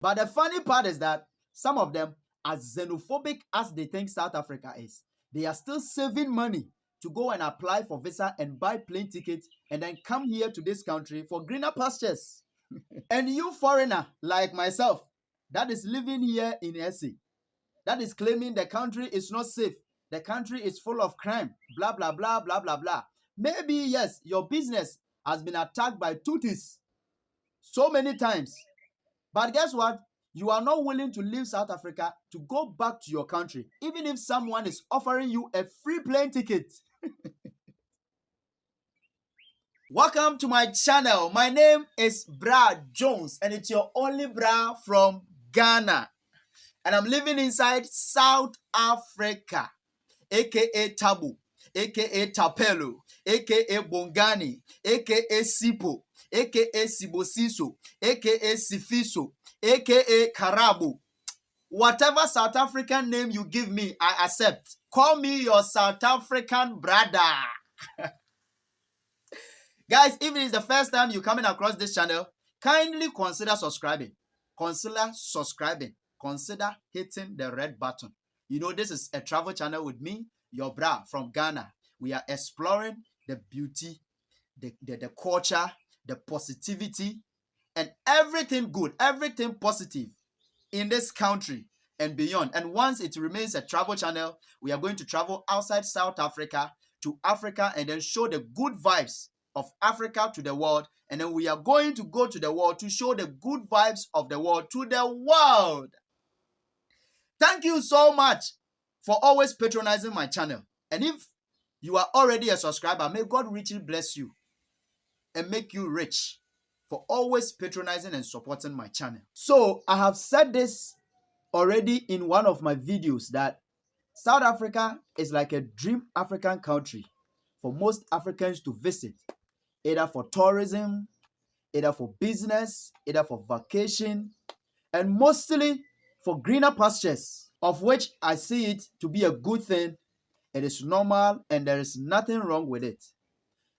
But the funny part is that some of them, as xenophobic as they think South Africa is, they are still saving money to go and apply for visa and buy plane tickets and then come here to this country for greener pastures. And you foreigner like myself that is living here in SA, that is claiming the country is not safe, the country is full of crime, blah, blah, blah, blah, blah, blah. Maybe, yes, your business has been attacked by Tutsis so many times. But guess what? You are not willing to leave South Africa to go back to your country, even if someone is offering you a free plane ticket. Welcome to my channel. My name is Bra Jones, and it's your only bra from Ghana. And I'm living inside South Africa, aka Tabu, aka Tapelo, aka Bongani, aka Sipo, aka Sibosiso, aka Sifiso, aka Karabu. Whatever South African name you give me, I accept. Call me your South African brother. Guys, if it is the first time you're coming across this channel, kindly consider subscribing. Consider hitting the red button. You know, this is a travel channel with me, your bra from Ghana. We are exploring the beauty, the culture, the positivity, and everything good, everything positive in this country and beyond. And once it remains a travel channel, we are going to travel outside South Africa to Africa and then show the good vibes of Africa to the world. And then we are going to go to the world to show the good vibes of the world to the world. Thank you so much for always patronizing my channel. And if you are already a subscriber, may God richly bless you and make you rich for always patronizing and supporting my channel. So I have said this already in one of my videos that South Africa is like a dream African country for most Africans to visit, either for tourism, either for business, either for vacation, and mostly for greener pastures, of which I see it to be a good thing. It is normal and there is nothing wrong with it.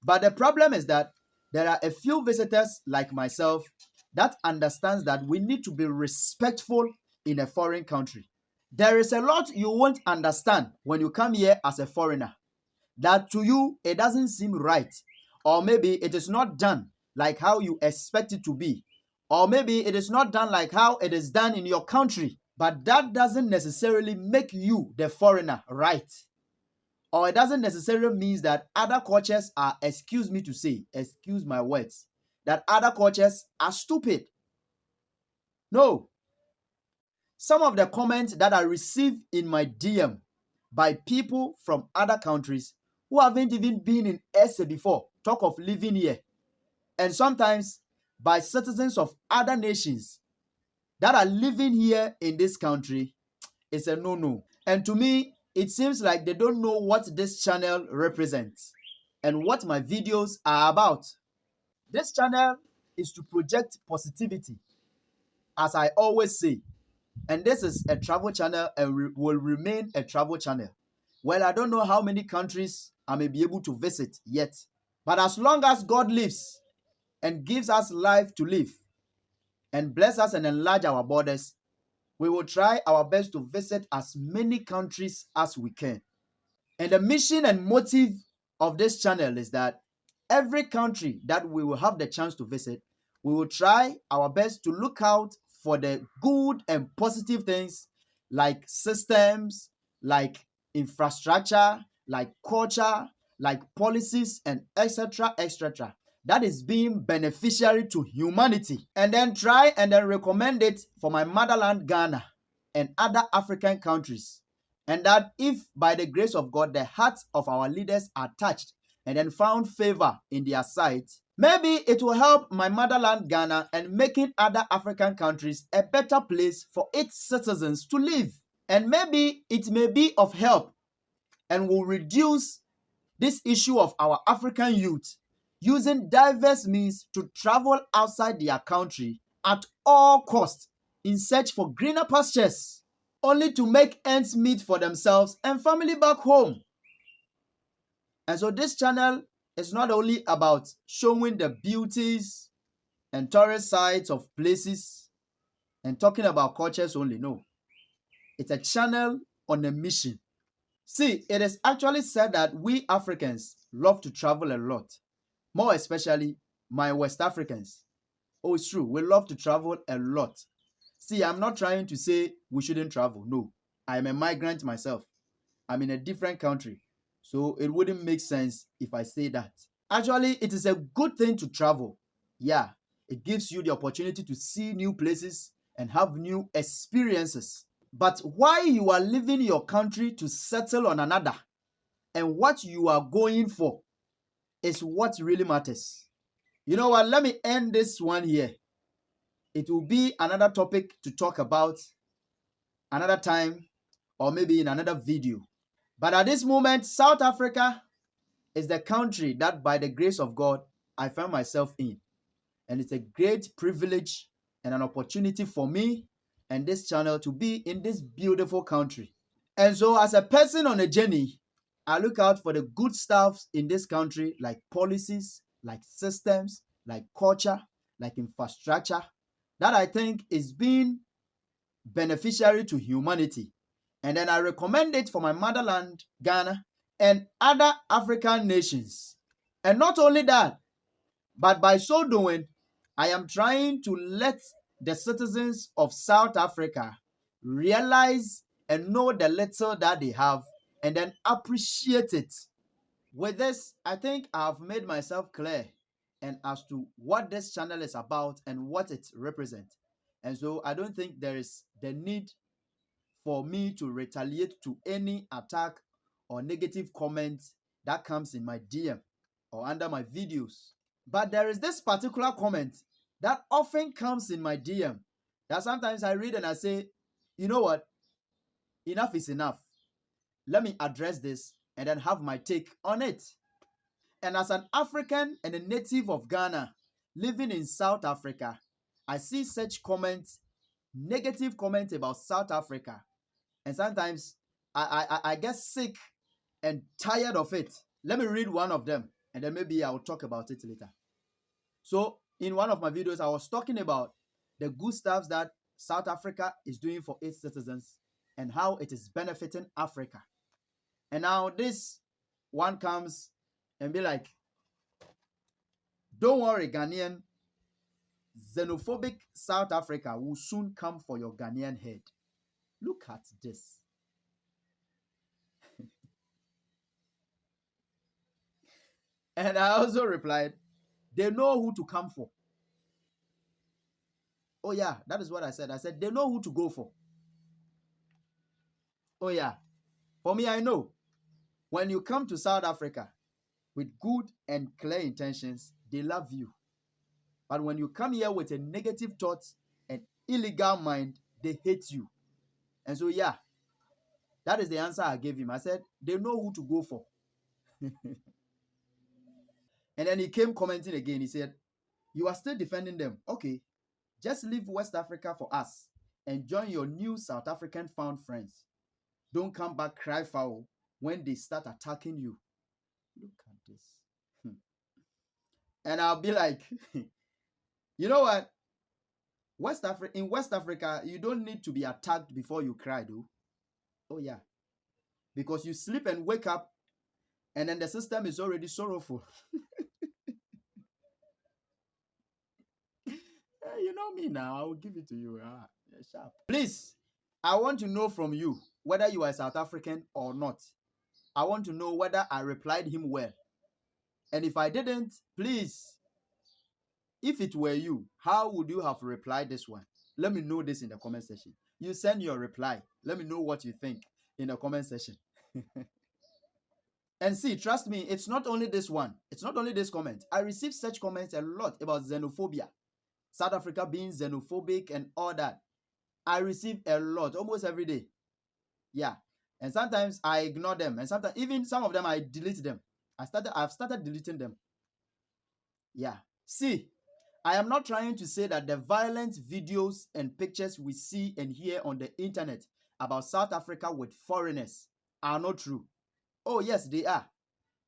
But the problem is that there are a few visitors like myself that understands that we need to be respectful in a foreign country. There is a lot you won't understand when you come here as a foreigner, that to you it doesn't seem right, or maybe it is not done like how you expect it to be, or maybe it is not done like how it is done in your country. But that doesn't necessarily make you the foreigner, right? Or it doesn't necessarily mean that other cultures are, excuse me to say, excuse my words, that other cultures are stupid. No. Some of the comments that I receive in my DM by people from other countries who haven't even been in SA before, talk of living here, and sometimes by citizens of other nations that are living here in this country, is a no-no. And to me, it seems like they don't know what this channel represents and what my videos are about. This channel is to project positivity, as I always say. And this is a travel channel and will remain a travel channel. Well, I don't know how many countries I may be able to visit yet. But as long as God lives and gives us life to live and bless us and enlarge our borders, we will try our best to visit as many countries as we can. And the mission and motive of this channel is that every country that we will have the chance to visit, we will try our best to look out for the good and positive things like systems, like infrastructure, like culture, like policies, and etc., etc., that is being beneficiary to humanity, and then try and then recommend it for my motherland Ghana and other African countries. And that if by the grace of God the hearts of our leaders are touched and then found favor in their sight, maybe it will help my motherland Ghana and making other African countries a better place for its citizens to live. And maybe it may be of help and will reduce this issue of our African youth using diverse means to travel outside their country at all costs in search for greener pastures, only to make ends meet for themselves and family back home. And so this channel is not only about showing the beauties and tourist sites of places, and talking about cultures only. No, it's a channel on a mission. See, it is actually said that we Africans love to travel a lot, more especially my West Africans. Oh, it's true. We love to travel a lot. See, I'm not trying to say we shouldn't travel. No, I'm a migrant myself. I'm in a different country. So it wouldn't make sense if I say that. Actually, it is a good thing to travel. Yeah, it gives you the opportunity to see new places and have new experiences. But why you are leaving your country to settle on another and what you are going for is what really matters. You know what? Let me end this one here. It will be another topic to talk about another time or maybe in another video. But at this moment, South Africa is the country that by the grace of God I find myself in. And it's a great privilege and an opportunity for me and this channel to be in this beautiful country. And so as a person on a journey, I look out for the good stuff in this country, like policies, like systems, like culture, like infrastructure, that I think is being beneficiary to humanity. And then I recommend it for my motherland, Ghana, and other African nations. And not only that, but by so doing, I am trying to let the citizens of South Africa realize and know the little that they have and then appreciate it. With this, I think I've made myself clear and as to what this channel is about and what it represents. And so I don't think there is the need for me to retaliate to any attack or negative comments that comes in my DM or under my videos. But there is this particular comment that often comes in my DM that sometimes I read and I say, you know what? Enough is enough. Let me address this and then have my take on it. And as an African and a native of Ghana living in South Africa, I see such comments, negative comments about South Africa. And sometimes I get sick and tired of it. Let me read one of them and then maybe I'll talk about it later. So in one of my videos, I was talking about the good stuff that South Africa is doing for its citizens and how it is benefiting Africa. And now this one comes and be like, don't worry, Ghanaian, xenophobic South Africa will soon come for your Ghanaian head. Look at this. And I also replied, they know who to come for. Oh yeah, that is what I said. I said, they know who to go for. Oh yeah, for me, I know. When you come to South Africa with good and clear intentions, they love you. But when you come here with a negative thought and illegal mind, they hate you. And so yeah, that is the answer I gave him. I said, they know who to go for. And then he came commenting again. He said, you are still defending them. Okay, just leave West Africa for us and join your new South African found friends. Don't come back cry foul when they start attacking you. Look at this. And I'll be like, you know what? In West Africa, you don't need to be attacked before you cry, though. Oh, yeah. Because you sleep and wake up, and then the system is already sorrowful. You know me now. I will give it to you. Yeah, sharp. Please, I want to know from you whether you are South African or not. I want to know whether I replied him well. And if I didn't, please, if it were you, how would you have replied this one? Let me know this in the comment section. You send your reply. Let me know what you think in the comment section. And see, trust me, it's not only this one. It's not only this comment. I receive such comments a lot about xenophobia. South Africa being xenophobic and all that. I receive a lot, almost every day. Yeah. And sometimes I ignore them. And sometimes even some of them I delete them. I've started deleting them. Yeah. See, I am not trying to say that the violent videos and pictures we see and hear on the internet about South Africa with foreigners are not true. Oh, yes, they are.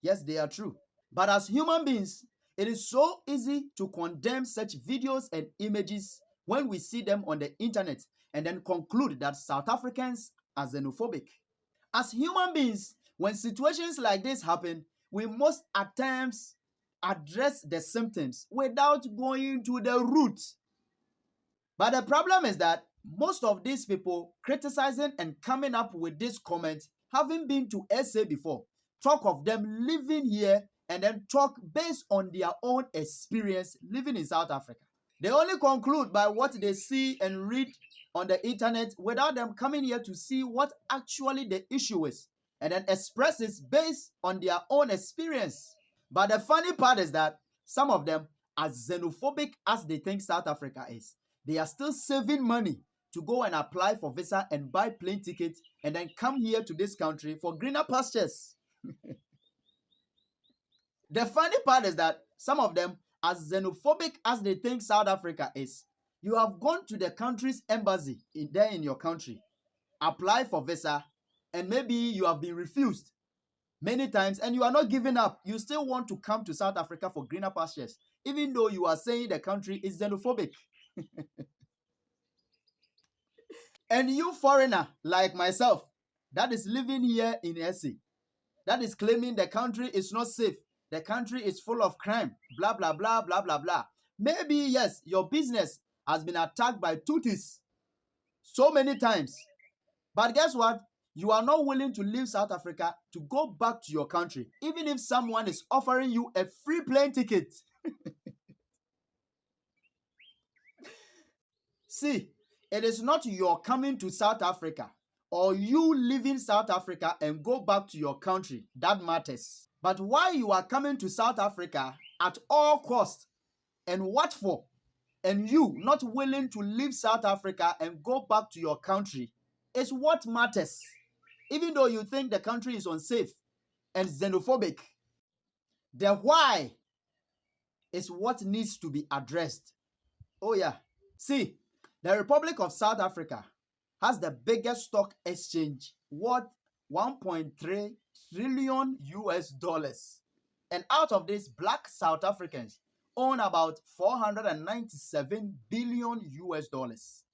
Yes, they are true. But as human beings, it is so easy to condemn such videos and images when we see them on the internet and then conclude that South Africans are xenophobic. As human beings, when situations like this happen, we must at times address the symptoms without going to the root. But the problem is that most of these people criticizing and coming up with this comment, having been to SA before, talk of them living here and then talk based on their own experience living in South Africa. They only conclude by what they see and read on the internet without them coming here to see what actually the issue is and then express it based on their own experience. But the funny part is that some of them, as xenophobic as they think South Africa is, they are still saving money to go and apply for visa and buy plane tickets and then come here to this country for greener pastures. The funny part is that some of them, as xenophobic as they think South Africa is, you have gone to the country's embassy in your country, apply for visa, and maybe you have been refused many times and you are not giving up. You still want to come to South Africa for greener pastures, even though you are saying the country is xenophobic. And you foreigner like myself that is living here in SA, that is claiming the country is not safe, the country is full of crime, blah, blah, blah, blah, blah, blah. Maybe, yes, your business has been attacked by Tutsis so many times. But guess what? You are not willing to leave South Africa to go back to your country, even if someone is offering you a free plane ticket. See, it is not your coming to South Africa or you leaving South Africa and go back to your country that matters. But why you are coming to South Africa at all costs and what for? And you not willing to leave South Africa and go back to your country is what matters. Even though you think the country is unsafe and xenophobic, the why is what needs to be addressed. Oh yeah. See, the Republic of South Africa has the biggest stock exchange worth 1.3 trillion US dollars. And out of this, black South Africans own about 497 billion US dollars,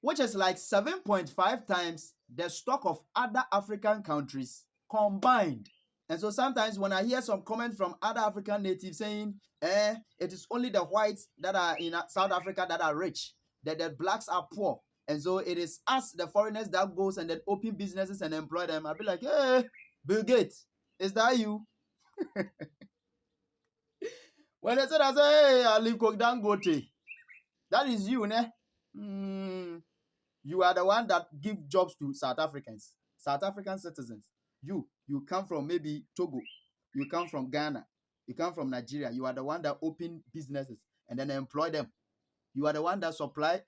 which is like 7.5 times the stock of other African countries combined. And so sometimes when I hear some comments from other African natives saying, it is only the whites that are in South Africa that are rich, that the blacks are poor. And so it is us, the foreigners, that goes and then open businesses and employ them. I'll be like, hey, Bill Gates, is that you? When I said, hey, I live Dangote, that is you, ne? You are the one that give jobs to South Africans, South African citizens. You come from maybe Togo, you come from Ghana, you come from Nigeria. You are the one that open businesses and then employ them. You are the one that supply.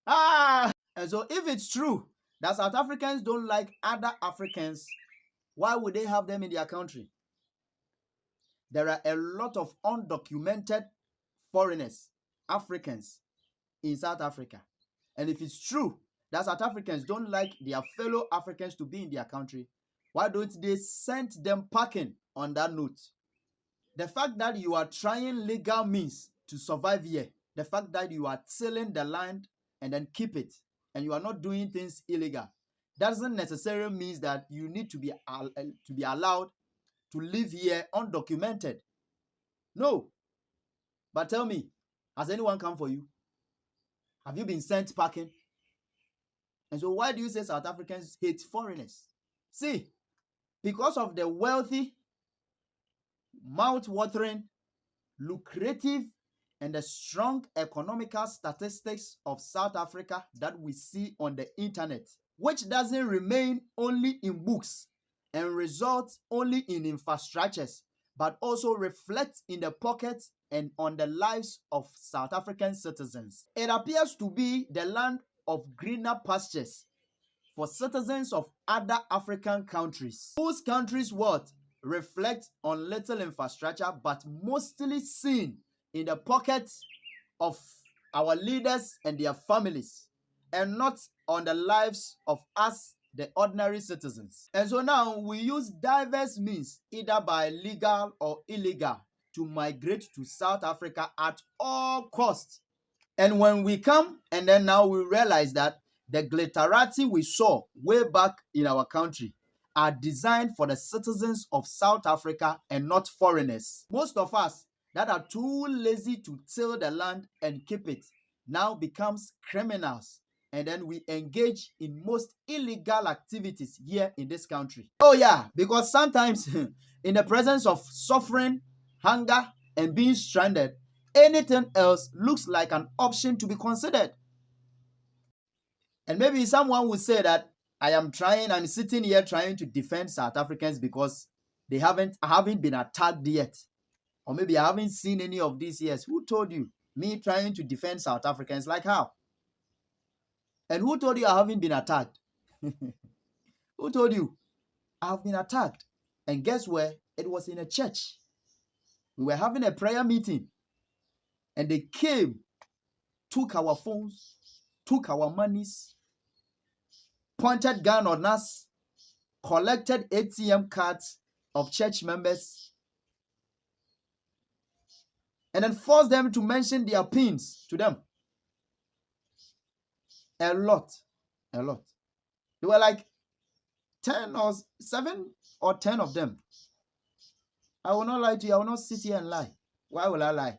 And so if it's true that South Africans don't like other Africans, why would they have them in their country? There are a lot of undocumented foreigners, Africans, in South Africa. And if it's true that South Africans don't like their fellow Africans to be in their country, why don't they send them packing on that note? The fact that you are trying legal means to survive here, the fact that you are tilling the land and then keep it, and you are not doing things illegal, doesn't necessarily mean that you need to be allowed to live here undocumented. No. But tell me, has anyone come for you? Have you been sent packing? And so why do you say South Africans hate foreigners? See, because of the wealthy, mouth-watering, lucrative, and the strong economical statistics of South Africa that we see on the internet, which doesn't remain only in books and results only in infrastructures, but also reflects in the pockets and on the lives of South African citizens. It appears to be the land of greener pastures for citizens of other African countries, whose countries' wealth reflect on little infrastructure, but mostly seen in the pockets of our leaders and their families, and not on the lives of us, the ordinary citizens. And so now we use diverse means, either by legal or illegal, to migrate to South Africa at all costs. And when we come, and then now we realize that the glitterati we saw way back in our country are designed for the citizens of South Africa and not foreigners. Most of us that are too lazy to till the land and keep it now becomes criminals, and then we engage in most illegal activities here in this country. Oh yeah, because sometimes in the presence of suffering, hunger, and being stranded, anything else looks like an option to be considered. And maybe someone would say that I'm sitting here trying to defend South Africans because I haven't been attacked yet. Or maybe I haven't seen any of these years. Who told you? Me trying to defend South Africans, like how? And who told you I haven't been attacked? Who told you? I have been attacked. And guess where? It was in a church. We were having a prayer meeting. And they came, took our phones, took our monies, pointed gun on us, collected ATM cards of church members, and then forced them to mention their pins to them. A lot. There were like 7 or 10 of them. I will not lie to you. I will not sit here and lie. Why will I lie?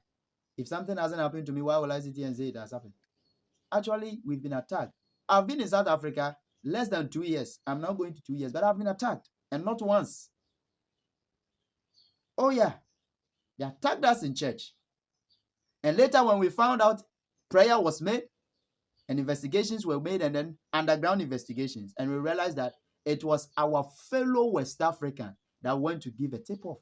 If something hasn't happened to me, why will I sit here and say it has happened? Actually, we've been attacked. I've been in South Africa less than 2 years. I'm now going to 2 years, but I've been attacked, and not once. Oh yeah, they attacked us in church. And later when we found out, prayer was made, and investigations were made, and then underground investigations, and we realized that it was our fellow West African that went to give a tip-off.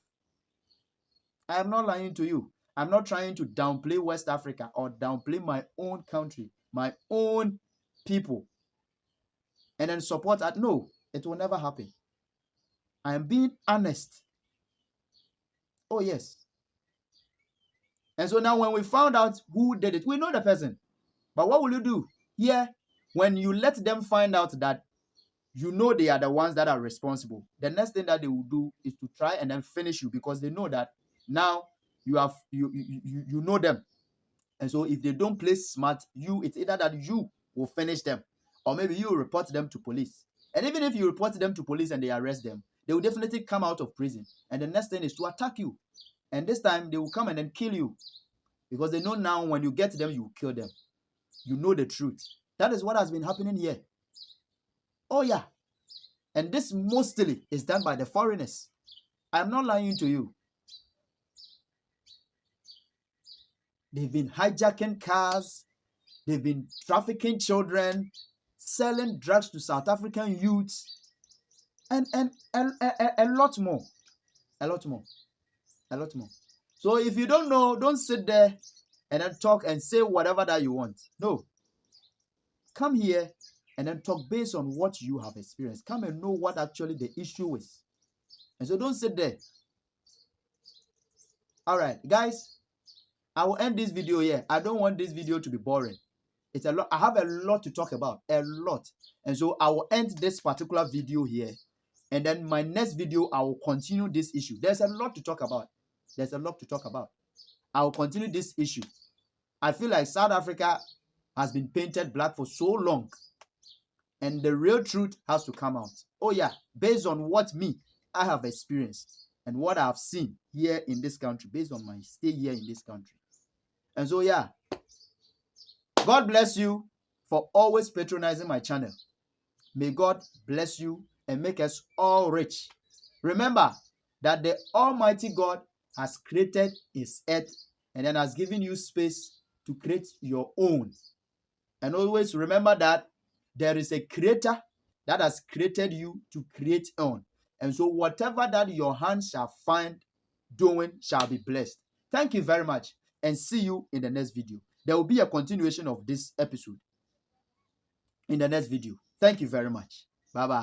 I am not lying to you. I'm not trying to downplay West Africa or downplay my own country, my own people, and then support that. No, it will never happen. I am being honest. Oh, yes. And so now when we found out who did it, we know the person. But what will you do? Here, when you let them find out that you know they are the ones that are responsible, the next thing that they will do is to try and then finish you, because they know that now you know them. And so if they don't play smart, it's either that you will finish them, or maybe you will report them to police. And even if you report them to police and they arrest them, they will definitely come out of prison. And the next thing is to attack you. And this time they will come and then kill you, because they know now when you get to them, you will kill them. You know the truth. That is what has been happening here. Oh yeah. And this mostly is done by the foreigners. I am not lying to you. They've been hijacking cars. They've been trafficking children, selling drugs to South African youths, and a lot more. A lot more. So if you don't know, don't sit there and then talk and say whatever that you want. No. Come here and then talk based on what you have experienced. Come and know what actually the issue is. And so don't sit there. All right, guys, I will end this video here. I don't want this video to be boring. It's a lot. I have a lot to talk about. A lot. And so I will end this particular video here. And then my next video, I will continue this issue. There's a lot to talk about. I will continue this issue. I feel like South Africa has been painted black for so long, and the real truth has to come out. Oh yeah, based on what I have experienced and what I have seen here in this country, based on my stay here in this country. And so yeah, God bless you for always patronizing my channel. May God bless you and make us all rich. Remember that the Almighty God has created his earth and then has given you space to create your own. And always remember that there is a creator that has created you to create on. And so whatever that your hands shall find doing shall be blessed. Thank you very much, and see you in the next video. There will be a continuation of this episode in the next video. Thank you very much. Bye-bye.